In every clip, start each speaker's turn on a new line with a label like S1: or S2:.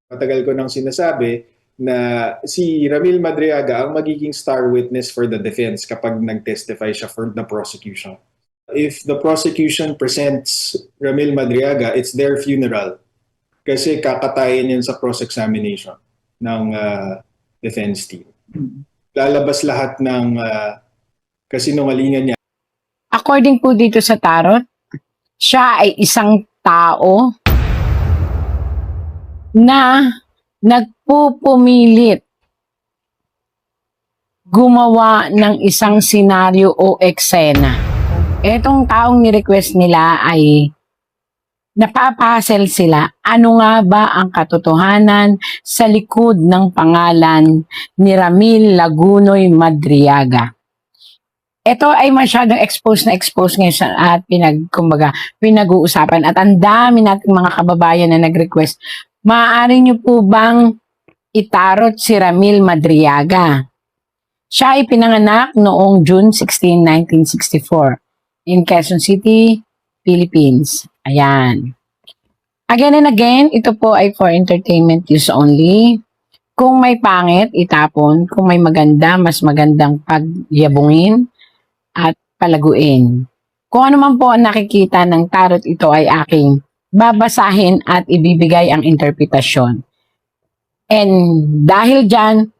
S1: Matagal ko nang sinasabi na si Ramil Madriaga ang magiging star witness for the defense kapag nag-testify siya for the prosecution. If the prosecution presents Ramil Madriaga, it's their funeral kasi kakatayin yan sa cross-examination ng defense team. Lalabas lahat ng kasinungalingan niya.
S2: According po dito sa tarot, siya ay isang tao na nagpupumilit gumawa ng isang senaryo o eksena. Etong taong ni-request nila ay napapasel sila. Ano nga ba ang katotohanan sa likod ng pangalan ni Ramil Lagunoy Madriaga? Ito ay masyadong expose ngayon at pinag-uusapan at ang dami nating mga kababayan na nag-request. Maaari niyo po bang itarot si Ramil Madriaga? Siya ay pinanganak noong June 16, 1964 in Quezon City, Philippines. Ayan. Again and again, ito po ay for entertainment use only. Kung may pangit, itapon. Kung may maganda, mas magandang pagyabungin at palaguin. Kung ano man po ang nakikita ng tarot, ito ay aking babasahin at ibibigay ang interpretasyon. And dahil dyan,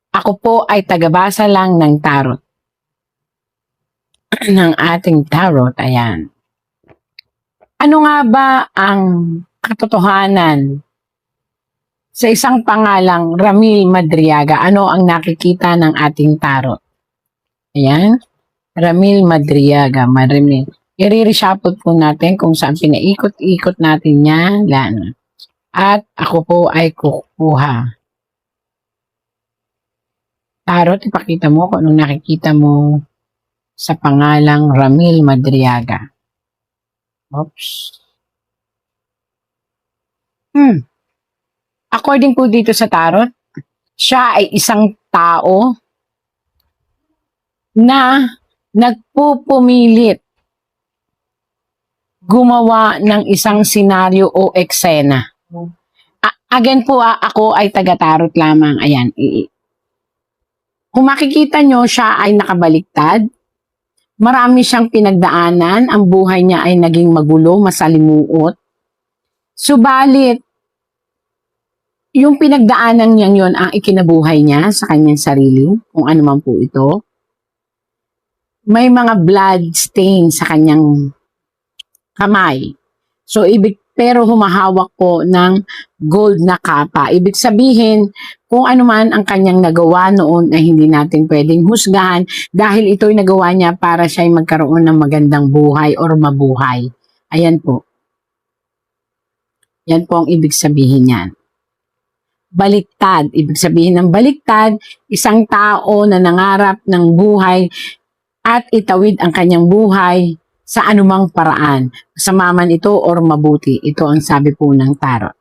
S2: ako po ay tagabasa lang ng tarot. ng ating tarot, ayan. Ano nga ba ang katotohanan sa isang pangalang Ramil Madriaga? Ano ang nakikita ng ating tarot? Ayan. Ramil Madriaga, Marimil. I-reshuffle po natin kung saan pinaikot-ikot natin yan. At ako po ay kukuha. Tarot, ipakita mo kung anong nakikita mo sa pangalang Ramil Madriaga. Oops. According po dito sa tarot, siya ay isang tao na nagpupumilit gumawa ng isang senaryo o eksena. Again po, ako ay taga-tarot lamang. Ayan. Kung makikita nyo, siya ay nakabaliktad. Marami siyang pinagdaanan. Ang buhay niya ay naging magulo, masalimuot. Subalit, yung pinagdaanan niya yon ang ikinabuhay niya sa kanyang sarili, kung ano man po ito. May mga blood stain sa kanyang kamay. So, pero humahawak po ng gold na kapa. Ibig sabihin, kung ano man ang kanyang nagawa noon ay hindi natin pwedeng husgahan dahil ito'y nagawa niya para siya'y magkaroon ng magandang buhay or mabuhay. Ayan po. Yan po ang ibig sabihin niyan. Baliktad. Ibig sabihin ng baliktad, isang tao na nangarap ng buhay at itawid ang kanyang buhay sa anumang paraan. Masama man ito or mabuti. Ito ang sabi po ng tarot.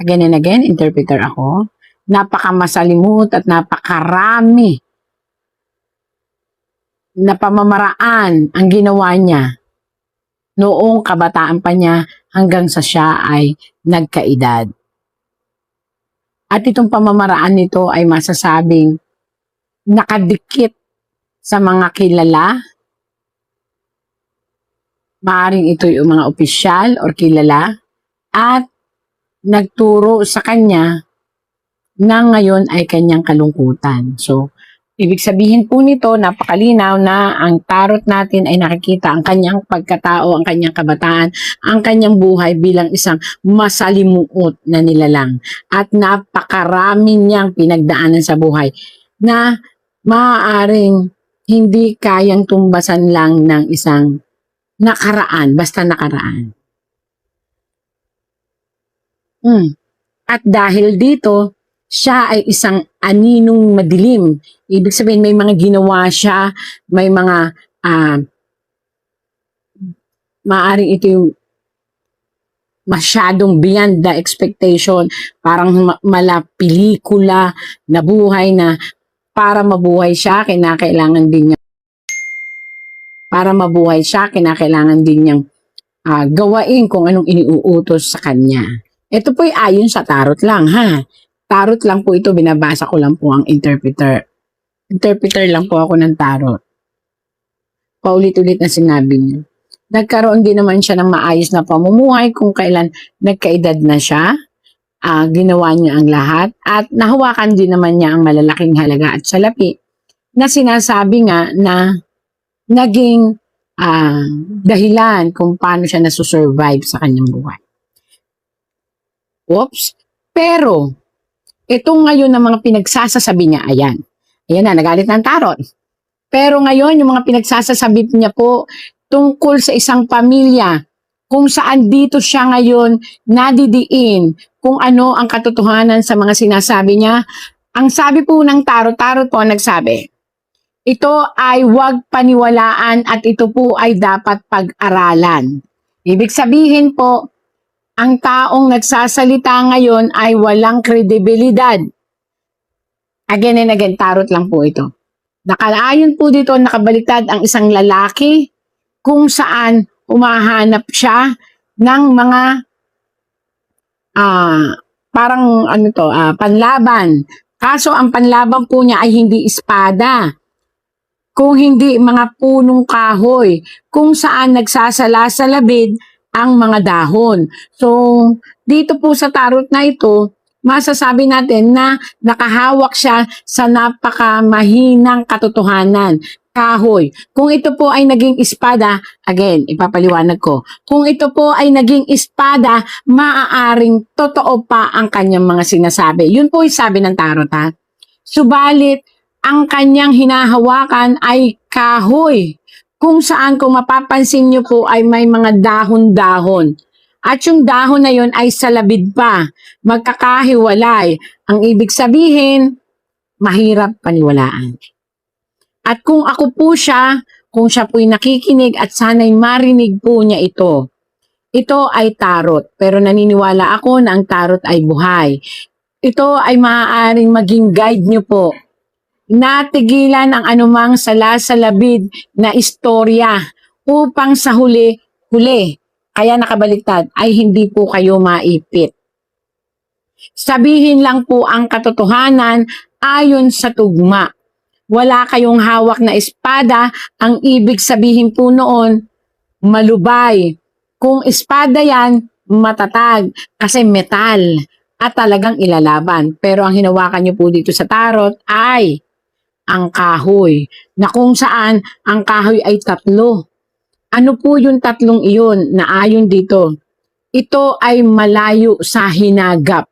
S2: Again and again, interpreter ako. Napakamasalimuot at napakarami na pamamaraan ang ginawa niya noong kabataan pa niya hanggang sa siya ay nagkaedad. At itong pamamaraan nito ay masasabing nakadikit sa mga kilala. Maaring ito yung mga opisyal or kilala at nagturo sa kanya na ngayon ay kanyang kalungkutan. So, ibig sabihin po nito, napakalinaw na ang tarot natin ay nakikita ang kanyang pagkatao, ang kanyang kabataan, ang kanyang buhay bilang isang masalimuot na nilalang. At napakarami niyang pinagdaanan sa buhay na maaaring hindi kayang tumbasan lang ng isang nakaraan, basta nakaraan. At dahil dito, siya ay isang aninong madilim. Ibig sabihin, may mga ginawa siya, may mga, maaaring ito yung masyadong beyond the expectation, parang mala pelikula na buhay na para mabuhay siya, kinakailangan din niya gawain kung anong iniuutos sa kanya. Ito po'y ayon sa tarot lang, ha? Tarot lang po ito, binabasa ko lang po ang interpreter. Interpreter lang po ako ng tarot. Paulit-ulit na sinabi niya. Nagkaroon din naman siya ng maayos na pamumuhay kung kailan nagkaedad na siya. Ginawa niya ang lahat at nahawakan din naman niya ang malalaking halaga at salapi na sinasabi nga na naging dahilan kung paano siya nasusurvive sa kanyang buhay. Oops. Pero, ito ngayon ng mga pinagsasasabi niya, ayan na, nagalit ng tarot. Pero ngayon, yung mga pinagsasasabi niya po tungkol sa isang pamilya, kung saan dito siya ngayon nadidiin, kung ano ang katotohanan sa mga sinasabi niya. Ang sabi po ng tarot po nagsabi, ito ay huwag paniwalaan at ito po ay dapat pag-aralan. Ibig sabihin po, ang taong nagsasalita ngayon ay walang kredibilidad. Again and again, tarot lang po ito. Nakaayon po dito, nakabaliktad ang isang lalaki kung saan umahanap siya ng mga panlaban. Kaso ang panlaban po niya ay hindi espada, kung hindi mga punong kahoy, kung saan nagsasala-salabid ang mga dahon. So, dito po sa tarot na ito, masasabi natin na nakahawak siya sa napakamahinang katotohanan. Kahoy. Kung ito po ay naging espada, again, ipapaliwanag ko. Kung ito po ay naging espada, maaaring totoo pa ang kanyang mga sinasabi. Yun po yung sabi ng tarot, ha? Subalit, ang kanyang hinahawakan ay kahoy. Kung saan, kung mapapansin nyo po, ay may mga dahon-dahon. At yung dahon na yun ay salabid pa. Magkakahiwalay. Ang ibig sabihin, mahirap paniwalaan. At kung ako po siya, kung siya po'y nakikinig at sana'y marinig po niya ito. Ito ay tarot, pero naniniwala ako na ang tarot ay buhay. Ito ay maaaring maging guide niyo po. Natigilan ang anumang salasalabid na istorya upang sa huli, kaya nakabaliktad, ay hindi po kayo maipit. Sabihin lang po ang katotohanan ayon sa tugma. Wala kayong hawak na espada, ang ibig sabihin po noon, malubay. Kung espada yan, matatag, kasi metal, at talagang ilalaban. Pero ang hinawakan nyo po dito sa tarot ay ang kahoy, na kung saan ang kahoy ay tatlo. Ano po yung tatlong iyon na ayon dito? Ito ay malayo sa hinagap.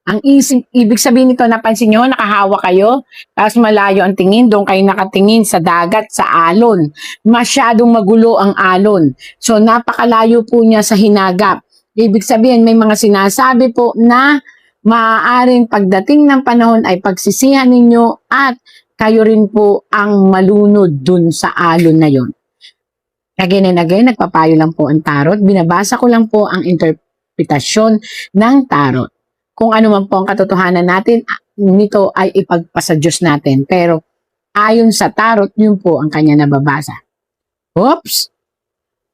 S2: Ang ibig sabihin nito, napansin nyo, nakahawa kayo, tapos malayo ang tingin, doon kayo nakatingin sa dagat, sa alon. Masyadong magulo ang alon. So, napakalayo po niya sa hinagap. Ibig sabihin, may mga sinasabi po na maaaring pagdating ng panahon ay pagsisihan ninyo at kayo rin po ang malunod dun sa alon na yon. Again and again, nagpapayo lang po ang tarot. Binabasa ko lang po ang interpretasyon ng tarot. Kung ano man po ang katotohanan natin, nito ay ipagpasa Diyos natin. Pero ayon sa tarot, yun po ang kanya nababasa. Oops!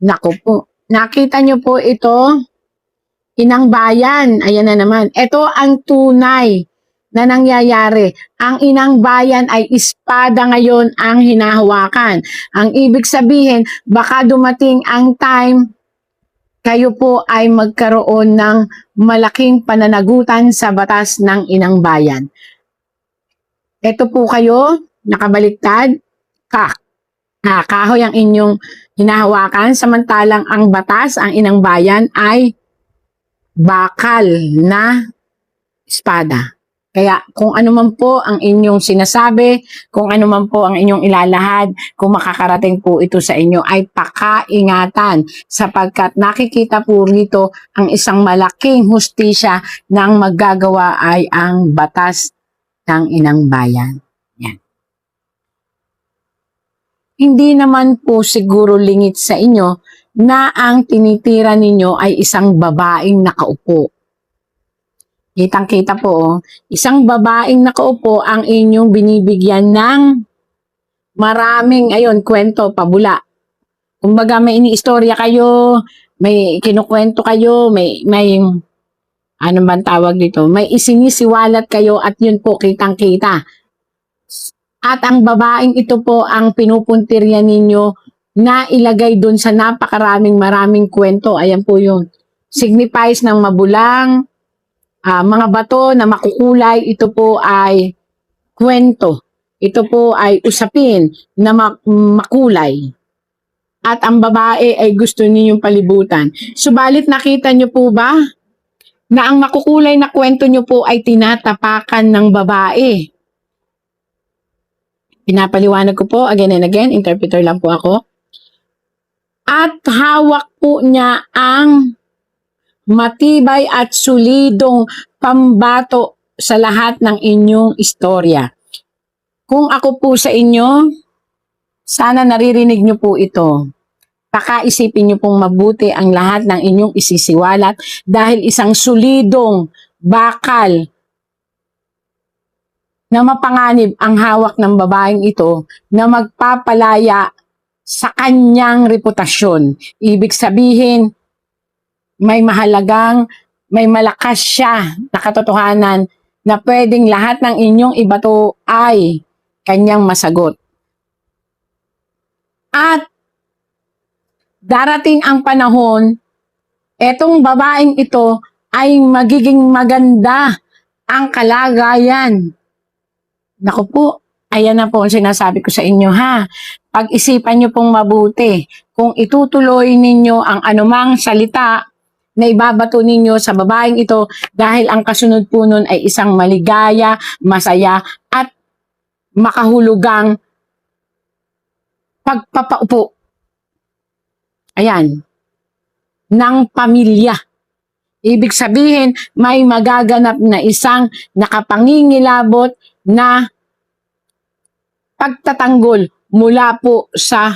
S2: Naku po. Nakita nyo po ito? Inang bayan. Ayan na naman. Ito ang tunay na nangyayari. Ang inang bayan ay espada ngayon ang hinahawakan. Ang ibig sabihin, baka dumating ang time kayo po ay magkaroon ng malaking pananagutan sa batas ng inang bayan. Ito po kayo, nakabaliktad, kahoy ang inyong hinahawakan, samantalang ang batas, ang inang bayan ay bakal na espada. Kaya kung ano man po ang inyong sinasabi, kung ano man po ang inyong ilalahad, kung makakarating po ito sa inyo, ay pakaingatan sapagkat nakikita po rito ang isang malaking hustisya ng maggagawa ay ang batas ng inang bayan. Yan. Hindi naman po siguro lingit sa inyo na ang tinitira ninyo ay isang babaeng nakaupo. Kitang-kita po, isang babaeng nakaupo ang inyong binibigyan ng maraming, kwento, pabula. Kumbaga may iniistorya kayo, may kinukwento kayo, may ano bang tawag dito? May isinisiwalat kayo at yun po kitang-kita. At ang babaeng ito po ang pinupuntirya ninyo na ilagay dun sa maraming kwento. Ayan po yun. Signifies ng mabulang, mga bato na makukulay, ito po ay kwento. Ito po ay usapin na makulay. At ang babae ay gusto ninyong palibutan. Subalit nakita nyo po ba na ang makukulay na kwento nyo po ay tinatapakan ng babae? Pinapaliwanag ko po again and again, interpreter lang po ako. At hawak po niya ang matibay at solidong pambato sa lahat ng inyong istorya. Kung ako po sa inyo, sana naririnig nyo po ito. Pakaisipin nyo pong mabuti ang lahat ng inyong isisiwalat dahil isang solidong bakal na mapanganib ang hawak ng babaeng ito na magpapalaya sa kanyang reputasyon. Ibig sabihin, may malakas siya na katotohanan na pwedeng lahat ng inyong ibato ay kanyang masagot. At darating ang panahon, etong babaeng ito ay magiging maganda ang kalagayan. Naku po, ayan na po ang sinasabi ko sa inyo ha. Pag-isipan nyo pong mabuti kung itutuloy ninyo ang anumang salita na ibabato ninyo sa babaeng ito dahil ang kasunod po nun ay isang maligaya, masaya at makahulugang pagpapaupo. Ayan, ng pamilya. Ibig sabihin, may magaganap na isang nakapangingilabot na pagtatanggol mula po sa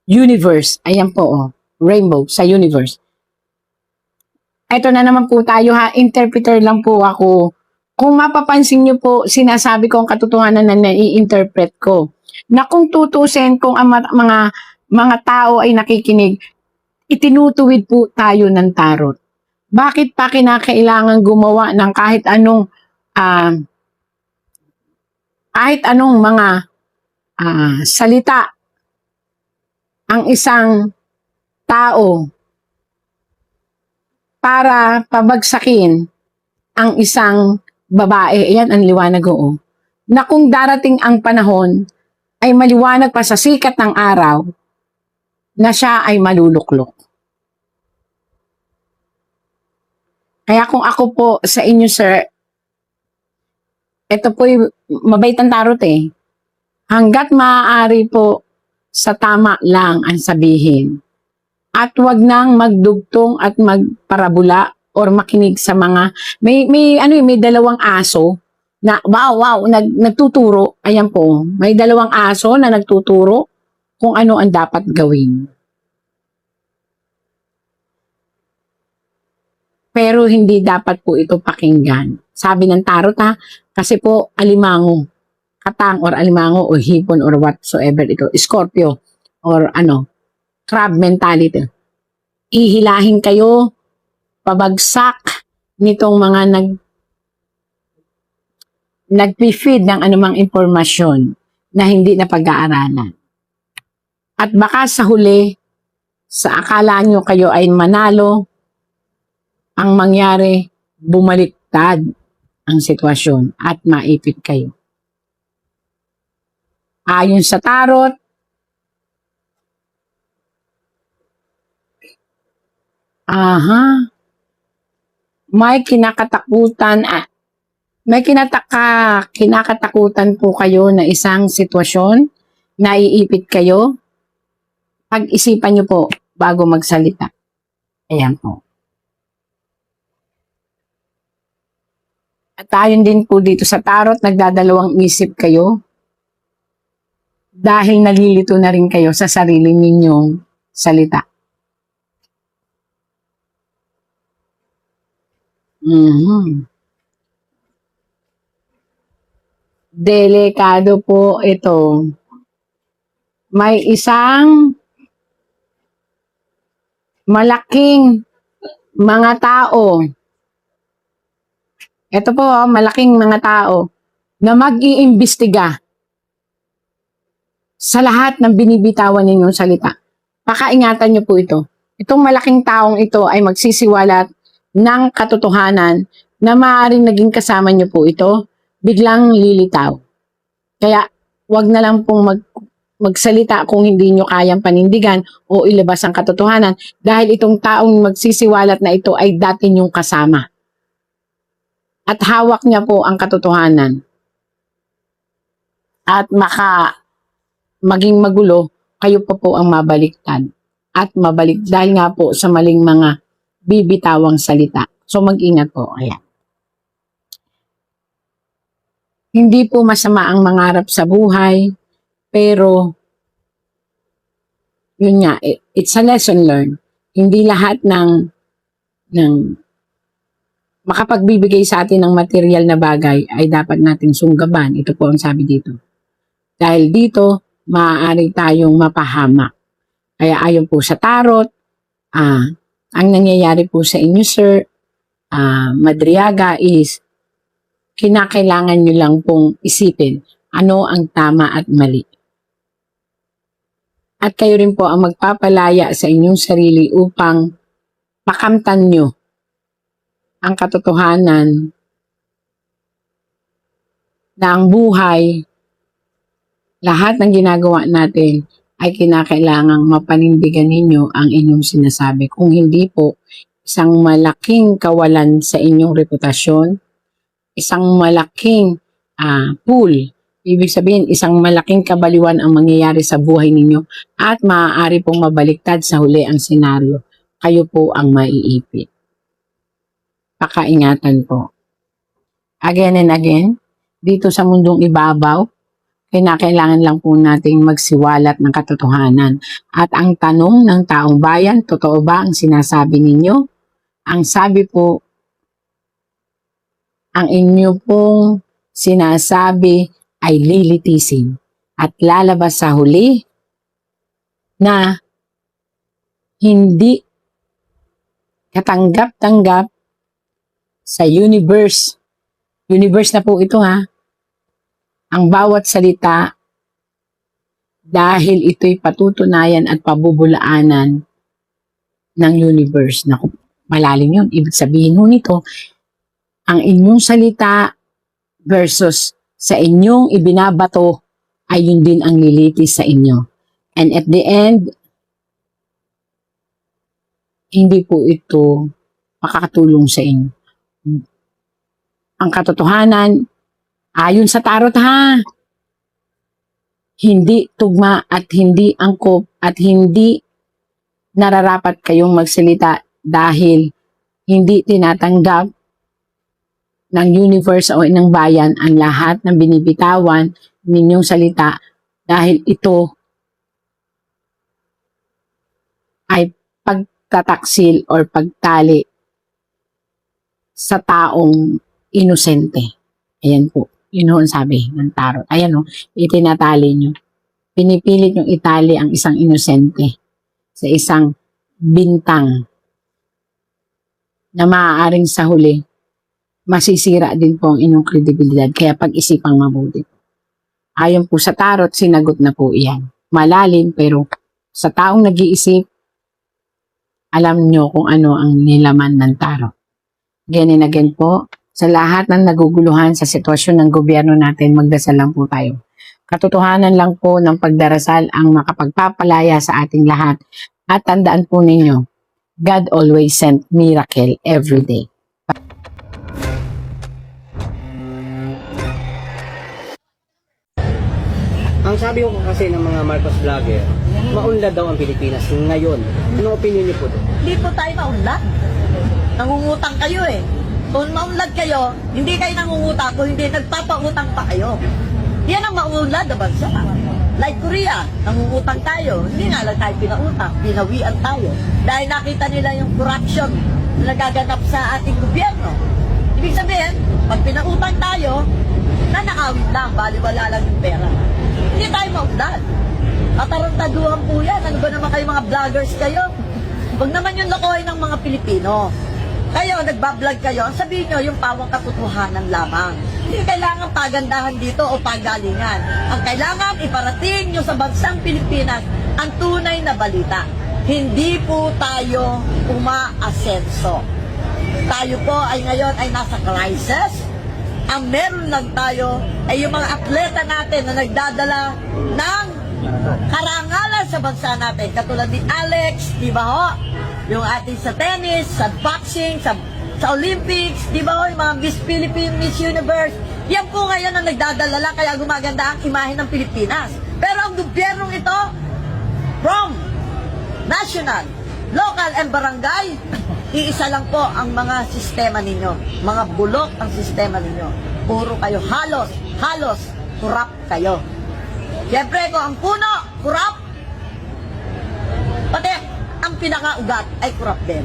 S2: universe. Ayan po, oh, rainbow sa universe. Ito na naman po tayo ha, interpreter lang po ako. Kung mapapansin nyo po, sinasabi ko ang katotohanan na nai-interpret ko. Na kung tutusin, kung ang mga tao ay nakikinig, itinutuwid po tayo ng tarot. Bakit pa kinakailangan gumawa ng kahit anong mga salita ang isang tao para pabagsakin ang isang babae? Ayan ang liwanag ko. Na kung darating ang panahon, ay maliwanag pa sa sikat ng araw na siya ay maluluklok. Kaya kung ako po sa inyo, sir, ito po'y mabait ang tarot eh. Hanggat maaari po, sa tama lang ang sabihin. At wag nang magdugtong at magparabula or makinig sa mga may dalawang aso na nagtuturo. Ayan po, may dalawang aso na nagtuturo kung ano ang dapat gawin. Pero hindi dapat po ito pakinggan. Sabi ng tarot ha, kasi po alimango, katang or alimango o hipon or whatsoever ito, Scorpio or crab mentality. Ihilahin kayo, pabagsak nitong mga nag-feed ng anumang impormasyon na hindi na pag-aaralan. At baka sa huli, sa akala nyo kayo ay manalo, ang mangyari, bumaliktad ang sitwasyon at maipit kayo. Ayon sa tarot, may kinakatakutan po kayo na isang sitwasyon, naiipit kayo. Pag-isipan nyo po bago magsalita. Ayan po. At ayon din po dito sa tarot, nagdadalawang isip kayo dahil nalilito na rin kayo sa sarili ninyong salita. Delikado po ito. May isang malaking mga tao. Ito po, malaking mga tao na mag-iimbestiga sa lahat ng binibitawan ninyong salita. Pakaingatan niyo po ito. Itong malaking taong ito ay magsisiwalat ng katotohanan na maaaring naging kasama niyo po ito, biglang lilitaw. Kaya, wag na lang pong magsalita kung hindi nyo kayang panindigan o ilabas ang katotohanan dahil itong taong magsisiwalat na ito ay dati nyong kasama. At hawak niya po ang katotohanan. At maging magulo, kayo pa po ang mabaliktad. At mabalik dahil nga po sa maling mga bibitawang salita. So mag-ingat po. Ayan. Hindi po masama ang mangarap sa buhay, pero yun nga, it's a lesson learned. Hindi lahat ng makapagbibigay sa atin ng material na bagay ay dapat natin sunggaban. Ito po ang sabi dito. Dahil dito, maaari tayong mapahamak. Kaya ayon po sa tarot, ang nangyayari po sa inyo, Sir Madriaga, is kinakailangan nyo lang pong isipin ano ang tama at mali. At kayo rin po ang magpapalaya sa inyong sarili upang makamtan nyo ang katotohanan na ang buhay, lahat ng ginagawa natin ay kinakailangang mapanindigan ninyo ang inyong sinasabi. Kung hindi po, isang malaking kawalan sa inyong reputasyon, isang malaking pool. Ibig sabihin, isang malaking kabaliwan ang mangyayari sa buhay ninyo at maaari pong mabaliktad sa huli ang senaryo. Kayo po ang maiipit. Pakaingatan po. Again and again, dito sa mundong ibabaw, kinakailangan lang po nating magsiwalat ng katotohanan. At ang tanong ng taong bayan, totoo ba ang sinasabi ninyo? Ang sabi po, ang inyo pong sinasabi ay lilitisin at lalabas sa huli na hindi katanggap-tanggap sa universe. Universe na po ito ha. Ang bawat salita dahil ito'y patutunayan at pabubulaanan ng universe. Naku, malalim yun. Ibig sabihin nun ito, ang inyong salita versus sa inyong ibinabato ay yun din ang lilitis sa inyo. And at the end, hindi po ito makakatulong sa inyo. Ang katotohanan, ayon sa tarot ha, hindi tugma at hindi angkop at hindi nararapat kayong magsalita dahil hindi tinatanggap ng universe o ng bayan ang lahat ng binibitawan ninyong salita dahil ito ay pagtataksil or pagtali sa taong inosente. Ayan po. Yun ho ang sabi ng tarot. Ayan o, itinatali nyo. Pinipilit yung itali ang isang inosente sa isang bintang na maaaring sa huli masisira din po ang inyong kredibilidad. Kaya pag-isipang mabuti. Ayon po sa tarot, sinagot na po iyan. Malalim, pero sa taong nag-iisip, alam nyo kung ano ang nilaman ng tarot. Again and again po, sa lahat ng naguguluhan sa sitwasyon ng gobyerno natin, magdasal lang po tayo. Katotohanan lang po ng pagdarasal ang makapagpapalaya sa ating lahat. At tandaan po ninyo, God always sent miracle every day.
S3: Ang sabi ko kasi ng mga Marcos vlogger, maunlad daw ang Pilipinas ngayon. Anong opinion niyo po doon?
S4: Hindi po tayo maunlad. Nangungutang kayo eh. Kung maunlad kayo, hindi kayo nangungutang kung hindi nagpapautang pa kayo. Yan ang maunlad na bansa. Like Korea, nangungutang tayo. Hindi nga lang tayo pinautang, pinawian tayo. Dahil nakita nila yung corruption na nagaganap sa ating gobyerno. Ibig sabihin, pag pinautang tayo, nanakawit lang, bali-wala lang yung pera. Hindi tayo maunlad. Atarantaduhan po yan. Ano ba naman kayo mga vloggers kayo? Huwag naman yung lokohin ng mga Pilipino. Kayo, nagbablog kayo, sabihin nyo yung pawang katotohanan lamang. Hindi kailangan pagandahan dito o pagalingan. Ang kailangan iparating nyo sa bansang Pilipinas ang tunay na balita. Hindi po tayo umaasenso. Tayo po ay ngayon ay nasa crisis. Ang meron lang tayo ay yung mga atleta natin na nagdadala ng karangalan sa bansa natin. Katulad ni Alex, di ba ho? Yung ating sa tennis, sa boxing, sa Olympics, di ba ho? Yung mga Miss Philippines, Miss Universe. Yan po ngayon ang nagdadala lang kaya gumaganda ang imahe ng Pilipinas. Pero ang gobyernong ito, from national, local, and barangay, iisa lang po ang mga sistema ninyo. Mga bulok ang sistema ninyo. Puro kayo halos, kurap kayo. Siyempre, kung ang puno, kurap, pati ang pinakaugat ay kurap din.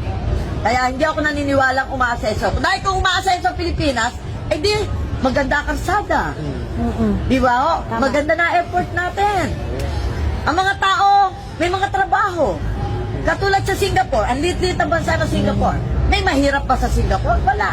S4: Kaya hindi ako naniniwalang umaasenso. Dahil kung umaasenso sa Pilipinas, eh di, maganda ang karsada. Di ba ho? Maganda na effort natin. Ang mga tao, may mga trabaho. Katulad sa Singapore, ang lit-lit ang bansa ng Singapore. May mahirap pa sa Singapore? Wala.